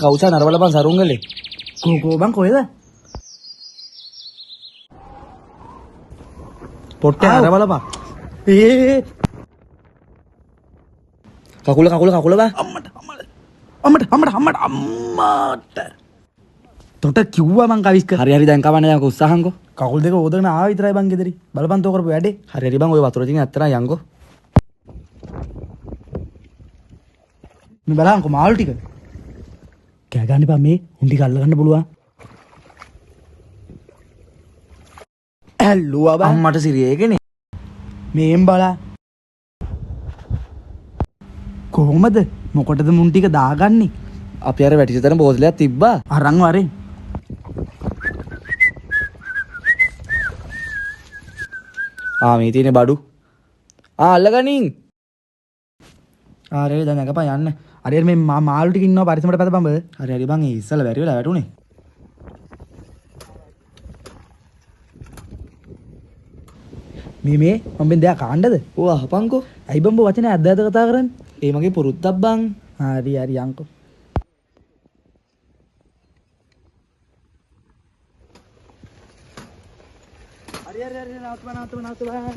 kau usah naruh balapan sarung kali. Koko bang koyda. Potte naruh balapan. Kakula bah. අම්මට. තොට කිව්වා මං කවිස්ක. Hari-hari dan kapan yang kau usahakan kau? කකුල් දෙක ඕදගෙන ආව විතරයි බං ගෙදරි. බලපන් තෝ කරපු වැඩේ. Hari-hari bang, gue batur tinggal terang yang kau. මේ බලහන්කො මාළු ටික. කෑ ගන්න එපා මේ හුන්ඩි කල්ල ගන්න පුළුවන්. ඇල්ලුවා බං. Amat sih gini. මේම් බලා. කොහොමද? මොකටද මුන් ටික දාගන්නේ? Api hari beti sekarang bos lihat tiba. අරන් වරේ. Miti ini badu. Laganing. ආරේ දැන් නැගපන් යන්න. හරියට මේ මාළු ටික ඉන්නවා පරිස්සමට පැතපන් බෑ. Hari-hari bang isal beri lah batu nih. මේ මම දෙයක් කාණ්ඩද? Wah, apaan kau? ඇයි බම්බ වචනේ ඇද්ද ඇද්ද කතා කරන්නේ? Mage perut bang. හරි යන්කෝ. හරි නවත්තුවා.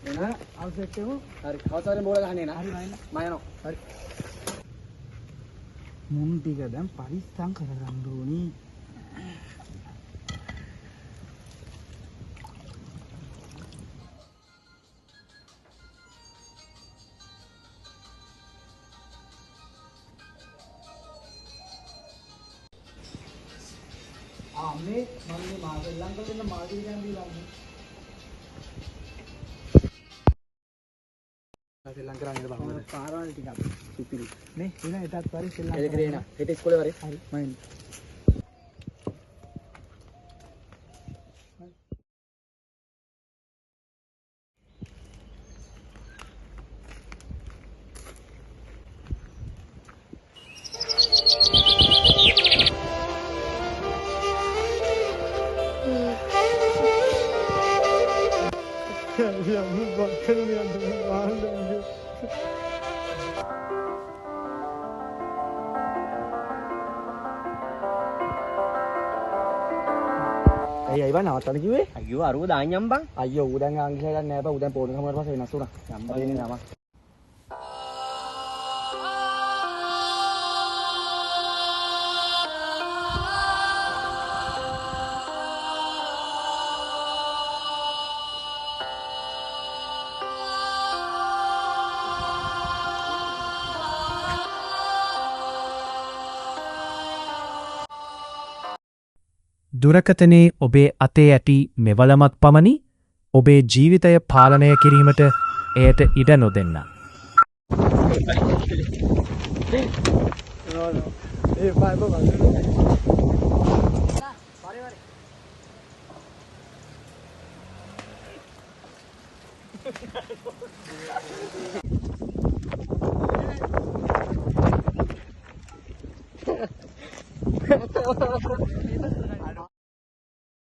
එන අවසෙට් එකු. Hari kau cari bola gak nih nah? හරි නයින. Main හරි. මුන් ටික දැන් පරිස්සම් කරගන්න ඕනි. මේ මම මේ මාසෙ ලංකල් දෙන්න මාසෙ ගන්න දීලා ඉන්නේ. ශ්‍රී ලංකාවේ ඉන්න බං. පාරවල් ටිකක් සුපිරි. නේ එන එටත් පරි ශ්‍රී ලංකාවේ. Ele kena. Kita sekolah hari. හරි මයින්. Ayo Iwan, awak tadi juga? Ayo aru dah nyambang. Ayo, udah nggak saya dan apa udah pohon kamu apa saya nasu lah. Nyambang ini nama. දුරකතනේ ඔබේ අතේ ඇති මෙවලමක් පමණි ඔබේ ජීවිතය පාලනය කිරීමට එයට ඉඩ නොදෙන්න.